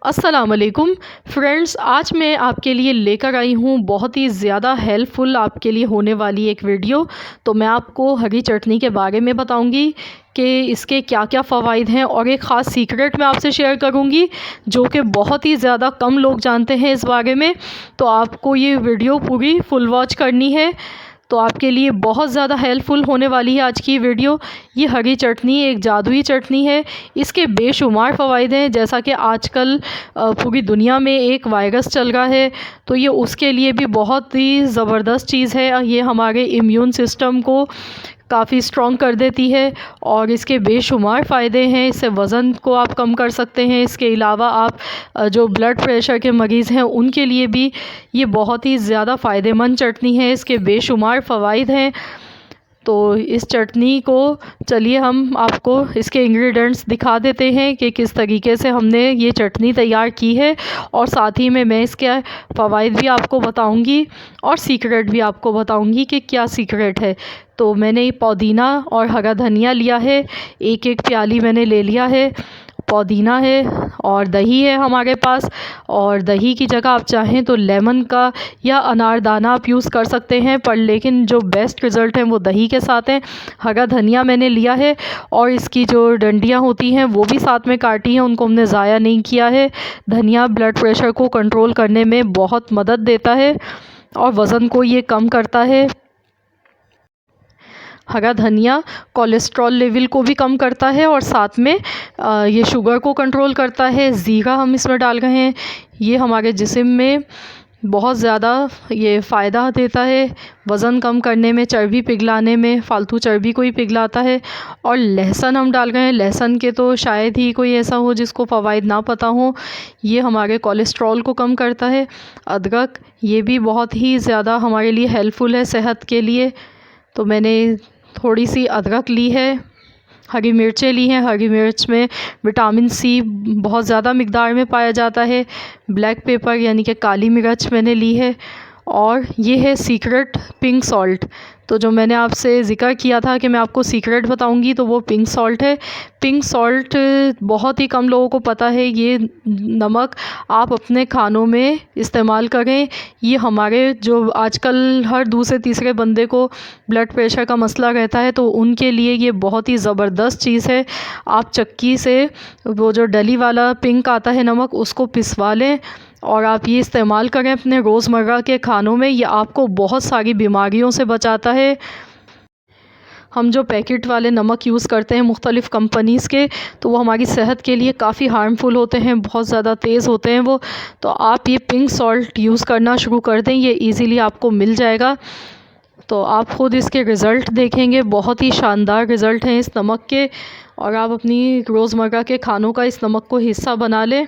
अस्सलाम वालेकुम फ्रेंड्स, आज मैं आपके लिए लेकर आई हूँ बहुत ही ज़्यादा हेल्पफुल आपके लिए होने वाली एक वीडियो। तो मैं आपको हरी चटनी के बारे में बताऊँगी कि इसके क्या क्या फ़वाइद हैं, और एक ख़ास सीक्रेट मैं आपसे शेयर करूँगी जो कि बहुत ही ज़्यादा कम लोग जानते हैं इस बारे में। तो आपको ये वीडियो पूरी फुल वॉच करनी है, तो आपके लिए बहुत ज़्यादा हेल्पफुल होने वाली है आज की वीडियो। ये हरी चटनी एक जादुई चटनी है। इसके बेशुमार फ़वाइद हैं, जैसा कि आजकल पूरी दुनिया में एक वायरस चल रहा है, तो ये उसके लिए भी बहुत ही ज़बरदस्त चीज़ है। ये हमारे इम्यून सिस्टम को काफ़ी स्ट्रॉन्ग कर देती है और इसके बेशुमार फ़ायदे हैं। इससे वज़न को आप कम कर सकते हैं। इसके अलावा आप जो ब्लड प्रेशर के मरीज़ हैं उनके लिए भी ये बहुत ही ज़्यादा फ़ायदेमंद चटनी है। इसके बेशुमार फ़वाइद हैं। तो इस चटनी को चलिए हम आपको इसके इंग्रेडिएंट्स दिखा देते हैं कि किस तरीके से हमने ये चटनी तैयार की है, और साथ ही में मैं इसके फ़वाइद भी आपको बताऊंगी और सीक्रेट भी आपको बताऊंगी कि क्या सीक्रेट है। तो मैंने पुदीना और हरा धनिया लिया है, एक एक प्याली मैंने ले लिया है। पुदीना है और दही है हमारे पास, और दही की जगह आप चाहें तो लेमन का या अनारदाना आप यूज़ कर सकते हैं, पर लेकिन जो बेस्ट रिज़ल्ट है वो दही के साथ है। हरा धनिया मैंने लिया है और इसकी जो डंडियाँ होती हैं वो भी साथ में काटी हैं, उनको हमने ज़ाया नहीं किया है। धनिया ब्लड प्रेशर को कंट्रोल करने में बहुत मदद देता है और वज़न को ये कम करता है। हरा धनिया कोलेस्ट्रॉल लेवल को भी कम करता है और साथ में ये शुगर को कंट्रोल करता है। ज़ीरा हम इसमें डाल रहे हैं, ये हमारे जिस्म में बहुत ज़्यादा ये फ़ायदा देता है, वज़न कम करने में, चर्बी पिघलाने में, फ़ालतू चर्बी को ही पिघलाता है। और लहसुन हम डाल रहे हैं, लहसुन के तो शायद ही कोई ऐसा हो जिसको फ़वाइद ना पता हो, ये हमारे कोलेस्ट्रॉल को कम करता है। अदरक, ये भी बहुत ही ज़्यादा हमारे लिए हेल्पफुल है सेहत के लिए। तो मैंने थोड़ी सी अदरक ली है, हरी मिर्चें ली हैं। हरी मिर्च में विटामिन सी बहुत ज़्यादा मिक़दार में पाया जाता है। ब्लैक पेपर यानी कि काली मिर्च मैंने ली है, और ये है सीक्रेट पिंक सॉल्ट। तो जो मैंने आपसे ज़िक्र किया था कि मैं आपको सीक्रेट बताऊंगी, तो वो पिंक सॉल्ट है। पिंक सॉल्ट बहुत ही कम लोगों को पता है। ये नमक आप अपने खानों में इस्तेमाल करें। ये हमारे जो आजकल हर दूसरे तीसरे बंदे को ब्लड प्रेशर का मसला रहता है, तो उनके लिए ये बहुत ही ज़बरदस्त चीज़ है। आप चक्की से वो जो डली वाला पिंक आता है नमक, उसको पिसवा लें और आप ये इस्तेमाल करें अपने रोज़मर्रा के खानों में। ये आपको बहुत सारी बीमारियों से बचाता है। हम जो पैकेट वाले नमक यूज़ करते हैं मुख्तलिफ़ कंपनीज़ के, तो वो हमारी सेहत के लिए काफ़ी हार्मफुल होते हैं, बहुत ज़्यादा तेज़ होते हैं वो। तो आप ये पिंक सॉल्ट यूज़ करना शुरू कर दें, ये ईज़िली आपको मिल जाएगा। तो आप ख़ुद इसके रिज़ल्ट देखेंगे, बहुत ही शानदार रिज़ल्ट हैं इस नमक के। और आप अपनी रोज़मर्रा के खानों का इस नमक को हिस्सा बना लें।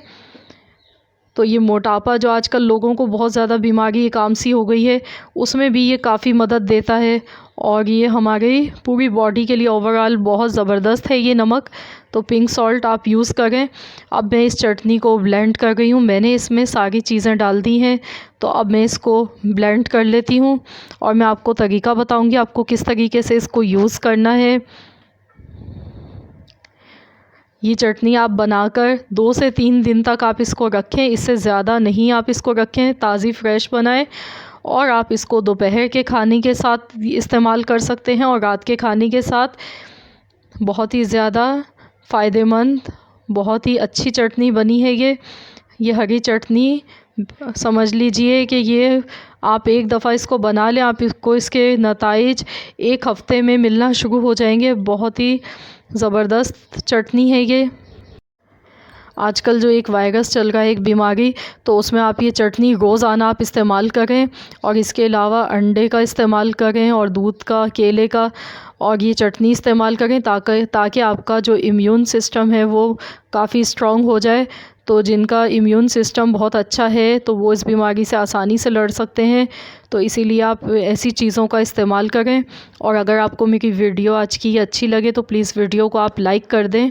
तो ये मोटापा जो आजकल लोगों को बहुत ज़्यादा बीमारी एक आम सी हो गई है, उसमें भी ये काफ़ी मदद देता है, और ये हमारी पूरी बॉडी के लिए ओवरऑल बहुत ज़बरदस्त है ये नमक। तो पिंक सॉल्ट आप यूज़ करें। अब मैं इस चटनी को ब्लेंड कर रही हूँ, मैंने इसमें सारी चीज़ें डाल दी हैं। तो अब मैं इसको ब्लेंड कर लेती हूँ और मैं आपको तरीका बताऊँगी आपको किस तरीके से इसको यूज़ करना है। ये चटनी आप बनाकर 2 से 3 दिन तक आप इसको रखें, इससे ज़्यादा नहीं आप इसको रखें। ताज़ी फ्रेश बनाएं, और आप इसको दोपहर के खाने के साथ इस्तेमाल कर सकते हैं और रात के खाने के साथ। बहुत ही ज़्यादा फ़ायदेमंद, बहुत ही अच्छी चटनी बनी है ये हरी चटनी। समझ लीजिए कि ये आप एक दफ़ा इसको बना लें, आप इसको इसके नताइज 1 हफ़्ते में मिलना शुरू हो जाएंगे। बहुत ही ज़बरदस्त चटनी है ये। आजकल जो एक वायरस चल रहा है, एक बीमारी, तो उसमें आप ये चटनी रोज़ाना आप इस्तेमाल करें, और इसके अलावा अंडे का इस्तेमाल करें और दूध का, केले का, और ये चटनी इस्तेमाल करें ताकि आपका जो इम्यून सिस्टम है वो काफ़ी स्ट्रॉन्ग हो जाए। तो जिनका इम्यून सिस्टम बहुत अच्छा है तो वो इस बीमारी से आसानी से लड़ सकते हैं। तो इसीलिए आप ऐसी चीज़ों का इस्तेमाल करें। और अगर आपको मेरी वीडियो आज की अच्छी लगे तो प्लीज़ वीडियो को आप लाइक कर दें।